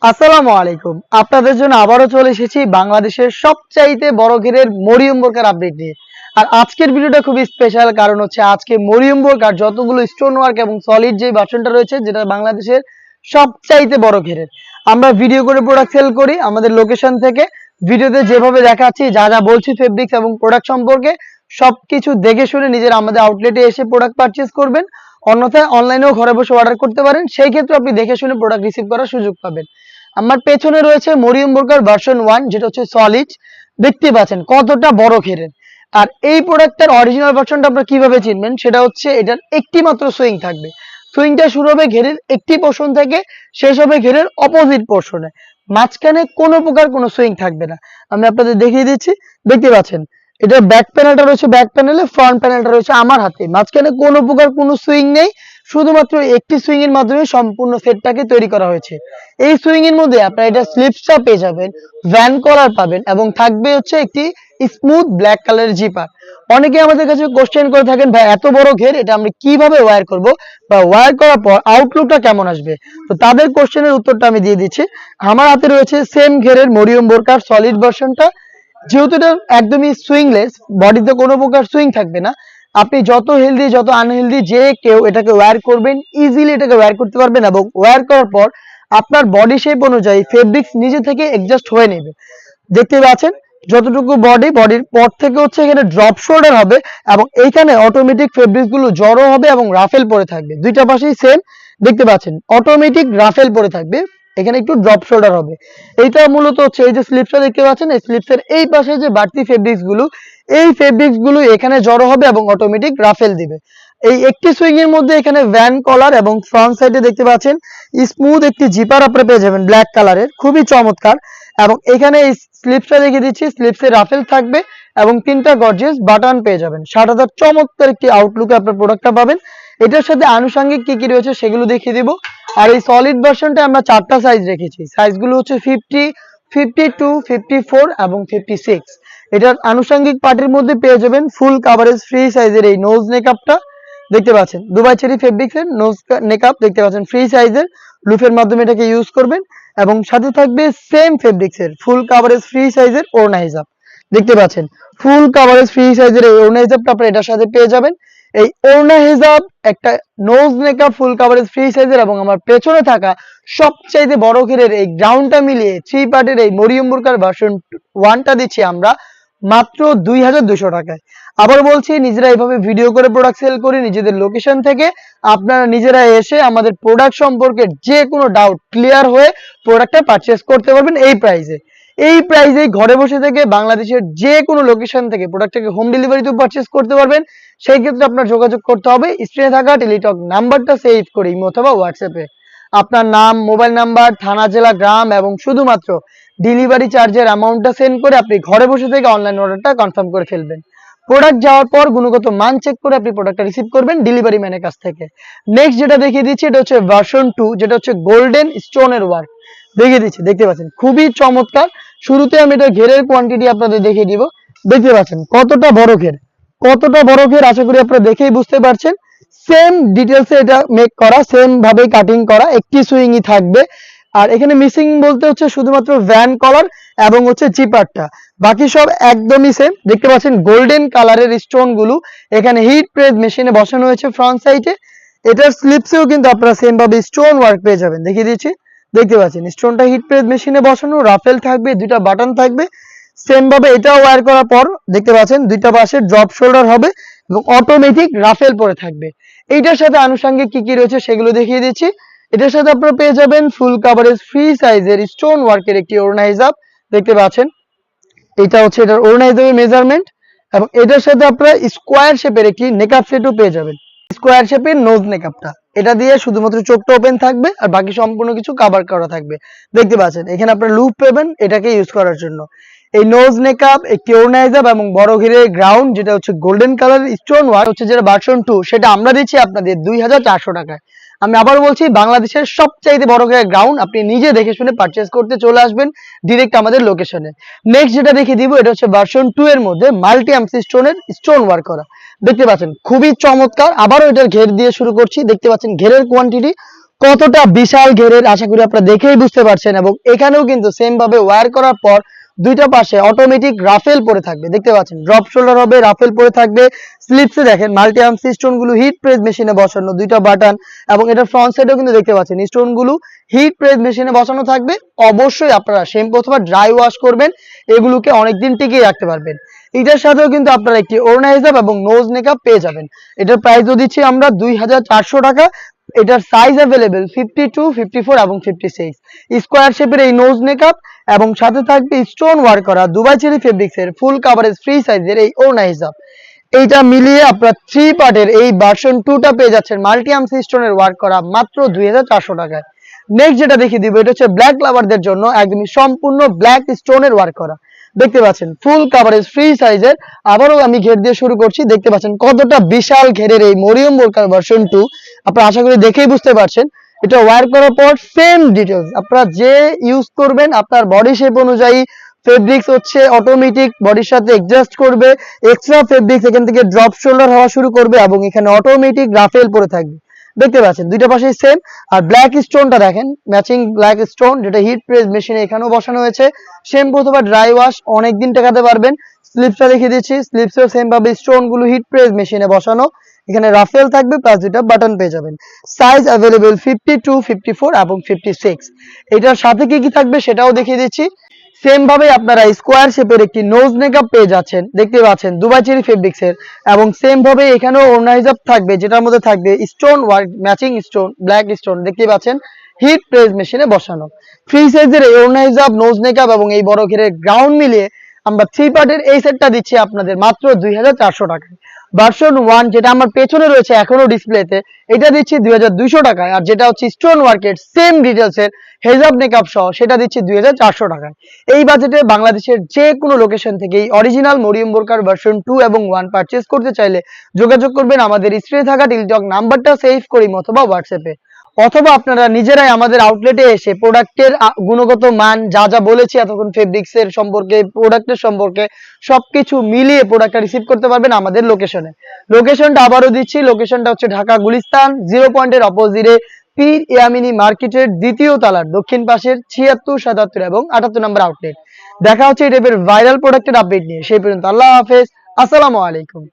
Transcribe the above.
আসসালামু আলাইকুম। আপনাদের জন্য আবারও চলে এসেছি বাংলাদেশের সবচাইতে বড় ঘেরের মরিয়ম বোরকার আপডেট নিয়ে। আর আজকের ভিডিওটা খুবই স্পেশাল, কারণ হচ্ছে আজকে মরিয়ম বোরকার যতগুলো স্টোন ওয়ার্ক এবং সলিড যে ভার্সনটা রয়েছে, যেটা বাংলাদেশের সবচাইতে বড় ঘেরের, আমরা ভিডিও করে প্রোডাক্ট সেল করি আমাদের লোকেশন থেকে। ভিডিওতে যেভাবে দেখাচ্ছি, যা যা বলছি ফেব্রিক্স এবং প্রোডাক্ট সম্পর্কে, সবকিছু দেখে শুনে নিজের আমাদের আউটলেটে এসে প্রোডাক্ট পারচেজ করবেন। অন্যথায় অনলাইনেও ঘরে বসে অর্ডার করতে পারেন, সেই ক্ষেত্রে আপনি দেখে শুনে প্রোডাক্ট রিসিভ করার সুযোগ পাবেন। আমার পেছনে রয়েছে মরিয়ম বোরকার ভার্সন 1, যেটা হচ্ছে সলিড। দেখতে পাচ্ছেন কতটা বড় ঘেরের। আর এই প্রোডাক্টটার অরিজিনাল ভার্সনটা আপনারা কিভাবে চিনবেন, সেটা হচ্ছে এটার একটি মাত্র সুইং থাকবে। সুইংটা শুরু হবে ঘেরের একটি পোর্শন থেকে, শেষ হবে ঘেরের অপোজিট পোর্শনে। মাঝখানে কোনো প্রকার কোনো সুইং থাকবে না। আমি আপনাদের দেখিয়ে দিচ্ছি। দেখতে পাচ্ছেন এটার ব্যাক প্যানেলটা রয়েছে ব্যাক প্যানেলে, ফ্রন্ট প্যানেলটা রয়েছে আমার হাতে। মাঝখানে কোনো প্রকার কোনো সুইং নেই, শুধুমাত্র একটি সুইং এর মাধ্যমে সম্পূর্ণ সেটটাকে তৈরি করা হয়েছে। এই সুইং এর মধ্যে আপনারা এটা স্লিপসটা পেয়ে যাবেন, ভ্যান কলার পাবেন, এবং থাকবে হচ্ছে একটি স্মুথ ব্ল্যাক কালারের জিপার। অনেকে আমাদের কাছে কোশ্চেন করে থাকেন, ভাই এত বড় ঘের এটা আমরা কিভাবে ওয়্যার করব, বা ওয়্যার করার পর আউটলুকটা কেমন আসবে। তো তাদের কোশ্চেনের উত্তরটা আমি দিয়ে দিচ্ছি। আমার হাতে রয়েছে সেম ঘেরের মরিয়ম বোরকার সলিড ভার্সনটা। যেহেতু এটা একদমই সুইংলেস, বডিতে কোনো প্রকার সুইং থাকবে না, আপনি যত হেলদি যত আনহেলদি যে কেউ এটাকে ওয়্যার করবেন, ইজিলি এটাকে ওয়্যার করতে পারবেন, এবং ওয়্যার করার পর আপনার বডি শেপ অনুযায়ী ফেব্রিক্স নিজে থেকে অ্যাডজাস্ট হয়ে নেবে। দেখতে পাচ্ছেন যতটুকু বডির পর থেকে হচ্ছে এখানে ড্রপ শোল্ডার হবে, এবং এইখানে অটোমেটিক ফেব্রিক্স গুলো জড়ো হবে এবং রাফেল পরে থাকবে। দুইটা পাশেই সেম দেখতে পাচ্ছেন, অটোমেটিক রাফেল পরে থাকবে। এখানে একটু ড্রপ শোল্ডার হবে। এইটা মূলত হচ্ছে এই যে স্লিপসটা দেখতে পাচ্ছেন, এই স্লিপসের এই পাশে যে বাড়তি ফেব্রিক্স গুলো, এই ফেব্রিক্স গুলো এখানে জড়ো হবে এবং অটোমেটিক রাফেল দিবে। এই একটি সুইং এর মধ্যে এখানে ভ্যান কলার, এবং ফ্রন্ট সাইডে দেখতে পাচ্ছেন স্মুথ একটি জিপার আপনারা পেয়ে যাবেন ব্ল্যাক কালারের, খুবই চমৎকার। এবং এখানে এই স্লিপসটা দেখিয়ে দিচ্ছি, স্লিপসে রাফেল থাকবে এবং তিনটা গর্জিয়াস বাটন পেয়ে যাবেন। 60,000 চমৎকার একটি আউটলুকে আপনার প্রোডাক্টটা পাবেন। এটার সাথে আনুষঙ্গিক কি কি রয়েছে সেগুলো দেখিয়ে দিব। আর এই সলিড ভার্সনটা আমরা 4টা সাইজ রেখেছি। সাইজগুলো হচ্ছে 50, 52, 54 এবং 56। এটার আনুষঙ্গিক পার্টের মধ্যে পেয়ে যাবেন ফুল কাভারেজ ফ্রি সাইজের এই নোজ নেকআপটা। দেখতে পাচ্ছেন দুবাই চেরি ফেব্রিক্সের নোজ নেকআপ, দেখতে পাচ্ছেন ফ্রি সাইজের। লুফের মাধ্যমে এটাকে ইউজ করবেন, এবং সাথে থাকবে সেম ফেব্রিক্সের ফুল কাভারেজ ফ্রি সাইজের ওড়না হিজাব। দেখতে পাচ্ছেন ফুল কাভারেজ ফ্রি সাইজের এই ওড়না হিজাবটা আপনারা এটার সাথে পেয়ে যাবেন। এই ওড়না হিজাব, একটা nose makeup full coverage free সাইজের, এবং আমার পেছনে থাকা সবচাইতে বড় ঘেরের এই গ্রাউন্ডটা মিলিয়ে 3 পার্টের এই মরিয়ম বোরকার ভার্সন 1টা দিচ্ছি আমরা মাত্র 2,200 টাকায়। আবার বলছি, নিজেরা এইভাবে ভিডিও করে প্রোডাক্ট সেল করি নিজেদের লোকেশন থেকে। আপনারা নিজেরা এসে আমাদের প্রোডাক্ট সম্পর্কে যে কোনো ডাউট ক্লিয়ার হয়ে প্রোডাক্টটা পারচেস করতে পারবেন এই প্রাইসে। এই প্রাইসে ঘরে বসে থেকে বাংলাদেশের যে কোনো লোকেশন থেকে প্রোডাক্টটাকে হোম ডেলিভারিতেও পারচেস করতে পারবেন। সেই ক্ষেত্রে আপনার যোগাযোগ করতে হবে স্ক্রিনে থাকা টেলিটক নাম্বারটা সেভ করে ইমো অথবা হোয়াটসঅ্যাপে আপনার নাম, মোবাইল নাম্বার, থানা, জেলা, গ্রাম, এবং শুধুমাত্র ডেলিভারি চার্জের অ্যামাউন্টটা সেন্ড করে আপনি ঘরে বসে থেকে অনলাইন অর্ডারটা কনফার্ম করে ফেলবেন। প্রোডাক্ট যাওয়ার পর গুণগত মান চেক করে আপনি প্রোডাক্টটা রিসিভ করবেন ডেলিভারি ম্যানের কাছ থেকে। নেক্সট যেটা দেখিয়ে দিচ্ছি, এটা হচ্ছে ভার্সন 2, যেটা হচ্ছে গোল্ডেন স্টোনের ওয়ার্ক দেখিয়ে দিচ্ছি। দেখতে পাচ্ছেন খুবই চমৎকার। শুরুতে আমি এটা ঘেরের কোয়ান্টিটি আপনাদের দেখিয়ে দিব। দেখতে পাচ্ছেন কতটা বড় ঘের, কতটা বড় ঘের, আশা করি আপনারা দেখেই বুঝতে পারছেন। সেম ডিটেলসে এটা মেক করা, সেম ভাবে কাটিং করা, একটি সুইংই থাকবে। আর এখানে মিসিং বলতে হচ্ছে শুধুমাত্র ভ্যান কলার এবং হচ্ছে জিপারটা, বাকি সব একদমই সেম। দেখতে পাচ্ছেন গোল্ডেন কালারের স্টোন গুলো এখানে হিট প্রেস মেশিনে বসানো হয়েছে ফ্রন্ট সাইডে। এটার স্লিপসেও কিন্তু আপনারা সেম ভাবে স্টোন ওয়ার্ক পেয়ে যাবেন, দেখিয়ে দিচ্ছি। দেখতে পাচ্ছেন স্টোনটা হিট প্রেস মেশিনে বসানো, রাফেল থাকবে, দুইটা বাটন থাকবে। সেম ভাবে এটাও ওয়্যার করার পর দেখতে পাচ্ছেন দুইটা পাশে ড্রপ শোল্ডার হবে এবং অটোমেটিক রাফেল পরে থাকবে। এইটার সাথে আনুষঙ্গিক কি কি রয়েছে সেগুলো দেখিয়ে দিচ্ছি। এটার সাথে আপনারা পেয়ে যাবেন ফুল কাভারেজ ফ্রি সাইজের স্টোন ওয়ার্কের একটি ওড়না হিজাব। দেখতে পাচ্ছেন এটা হচ্ছে এটার ওড়না হিজাবের মেজারমেন্ট, এবং এটার সাথে আপনারা স্কোয়ার শেপের একটি নেকআপ সেটও পেয়ে যাবেন। স্কোয়ার শেপের নোজ নেকআপটা, এটা দিয়ে শুধুমাত্র চোখটা ওপেন থাকবে আর বাকি সম্পূর্ণ কিছু কভার করা থাকবে। দেখতে পাচ্ছেন এখানে আপনারা লুপ পাবেন এটাকে ইউজ করার জন্য। এই নোজ নেকআপ, একটি ওড়না হিজাব, এবং বড় ঘিরের গ্রাউন্ড যেটা হচ্ছে গোল্ডেন কালার স্টোন ওয়ার্ক হচ্ছে যেটা ভার্সন 2, সেটা আমরা দিচ্ছি আপনাদের 2,400 টাকায়। আমি আবার বলছি, বাংলাদেশের সবচাইতে বড় ঘেরের গ্রাউন্ড, আপনি নিজে দেখে শুনে পারচেজ করতে চলে আসবেন ডিরেক্ট আমাদের লোকেশনে। নেক্সট যেটা দেখিয়ে দিব, এটা হচ্ছে ভার্সন 2 এর মধ্যে মাল্টি এমসি স্টোনের স্টোন ওয়ার্ক করা। দেখতে পাচ্ছেন খুবই চমৎকার। আবারও এটার ঘের দিয়ে শুরু করছি। দেখতে পাচ্ছেন ঘেরের কোয়ান্টিটি কতটা বিশাল ঘেরের আশা করি আপনারা দেখেই বুঝতে পারছেন। এবং এখানেও কিন্তু সেম ভাবে ওয়্যার করার পর দুইটা পাশে অটোমেটিক রাফেল পরে থাকবে, দেখতে পাচ্ছেন ড্রপ শোল্ডার হবে, রাফেল পরে থাকবে। স্লিপসে দেখেন মাল্টি আর্ম স্টোন গুলো হিট প্রেস মেশিনে বসানো, দুইটা বাটন। এবং এটা ফ্রন্ট সাইডেও কিন্তু দেখতে পাচ্ছেন স্টোন গুলো হিট প্রেস মেশিনে বসানো থাকবে। অবশ্যই আপনারা শ্যাম্পু অথবা ড্রাই ওয়াশ করবেন, এগুলোকে অনেকদিন টিকিয়ে রাখতে পারবেন। এটার সাথেও কিন্তু আপনারা একটি ওড়না হিজাব এবং নোজ মেকআপ পেয়ে যাবেন। এটার প্রাইসও দিচ্ছি আমরা 2400 টাকা। এটার সাইজ অ্যাভেলেবেল 52, 54 এবং 56। স্কোয়ার শেপের এই নোজ মেকআপ এবং সাথে থাকবে স্টোন ওয়ার্ক করা দুবাই চেরি ফেব্রিক্স এর ফুল কাভারেজ ফ্রি সাইজের এই ওড়না হিজাব। এইটা মিলিয়ে আপনার 3 পার্টের এই ভার্সন 2টা পেয়ে যাচ্ছেন মাল্টি আর্মস স্টোনের ওয়ার্ক করা মাত্র 2400 টাকায়। নেক্সট যেটা দেখিয়ে দিব, এটা হচ্ছে ব্ল্যাক লাভারদের জন্য একদমই সম্পূর্ণ ব্ল্যাক স্টোনের ওয়ার্ক করা, দেখতে পাচ্ছেন ফুল কাভারেজ ফ্রি সাইজের। আবারও আমি ঘের দিয়ে শুরু করছি, দেখতে পাচ্ছেন কতটা বিশাল ঘেরের এই মরিয়ম বোরকার ভার্সন 2। আপনারা আশা করি দেখেই বুঝতে পারছেন। এটা ওয়্যার করার পর সেম ডিটেলস আপনারা যে ইউজ করবেন আপনার বডি শেপ অনুযায়ী ফেব্রিক্স হচ্ছে অটোমেটিক বডির সাথে অ্যাডজাস্ট করবে। এক্সট্রা ফেব্রিক্স এখান থেকে ড্রপ শোল্ডার হওয়া শুরু করবে এবং এখানে অটোমেটিক রাফেল পরে থাকবে, দেখতে পাচ্ছেন দুইটা পাশেই সেম। আর ব্ল্যাক স্টোনটা দেখেন ম্যাচিং ব্ল্যাক স্টোন, যেটা হিট প্রেস মেশিনে এখানেও বসানো হয়েছে। শ্যাম্পু অথবা ড্রাই ওয়াশ অনেকদিন টেকাতে পারবেন। স্লিপসটা দেখিয়ে দিচ্ছি, স্লিপসেও সেম ভাবে স্টোন গুলো হিট প্রেস মেশিনে বসানো। এখানে রাফেল থাকবে প্লাস দুইটা বাটন পেয়ে যাবেন। সাইজ অ্যাভেলেবেল 52, 54 এবং 56। এটার সাথে কি কি থাকবে সেটাও দেখিয়ে দিচ্ছি। সেম ভাবে আপনারা স্কোয়ার শেপের একটি নোজ মেকআপ পেয়ে যাচ্ছেন, দেখতে পাচ্ছেন দুবাই চেরি ফেব্রিক্স এর। এবং সেম ভাবে এখানেও ওড়না হিজাব থাকবে, যেটার মধ্যে থাকবে stone work matching stone black stone, দেখতে পাচ্ছেন হিট প্রেস মেশিনে বসানো। ফ্রি সাইজের এই ওড়না হিজাব, নোজ মেকআপ এবং এই বড় ঘেরের গ্রাউন্ড মিলিয়ে আমরা 3 পার্টের এই সেটটা দিচ্ছি আপনাদের মাত্র 2400 টাকায়। ভার্সন 1 যেটা আমার পেছনে রয়েছে এখনো ডিসপ্লেতে, এটা দিচ্ছি 2200 টাকায়। আর যেটা হচ্ছে স্টোন ওয়ার্কের সেম ডিটেলস এর হেজাব মেকআপ সহ সেটা দিচ্ছি 2400 টাকায়। এই বাজেটে বাংলাদেশের যে কোনো লোকেশন থেকে এই অরিজিনাল মরিয়ম বোরকার ভার্সন 2 এবং 1 পারচেজ করতে চাইলে যোগাযোগ করবেন আমাদের স্ক্রিনে থাকা টিকটক নাম্বারটা সেভ করি অথবা হোয়াটসঅ্যাপে। অথবা আপনারা নিজেরাই আমাদের আউটলেটে এসে প্রোডাক্টের গুণগত মান যা যা বলেছি এতক্ষণ ফেব্রিক্স এর সম্পর্কে, প্রোডাক্টের সম্পর্কে সবকিছু মিলিয়ে প্রোডাক্টটা রিসিভ করতে পারবেন আমাদের লোকেশনে। লোকেশনটা আবারও দিচ্ছি, লোকেশনটা হচ্ছে ঢাকা গুলিস্তান 0 পয়েন্টের অপোজিটে পীর ইয়ামিনী মার্কেটের দ্বিতীয় তলার দক্ষিণ পাশের 76, 77 এবং 78 নম্বর আউটলেট। দেখা হচ্ছে এই টাইপের ভাইরাল প্রোডাক্টের আপডেট নিয়ে। সেই পর্যন্ত আল্লাহ হাফেজ, আসসালামু আলাইকুম।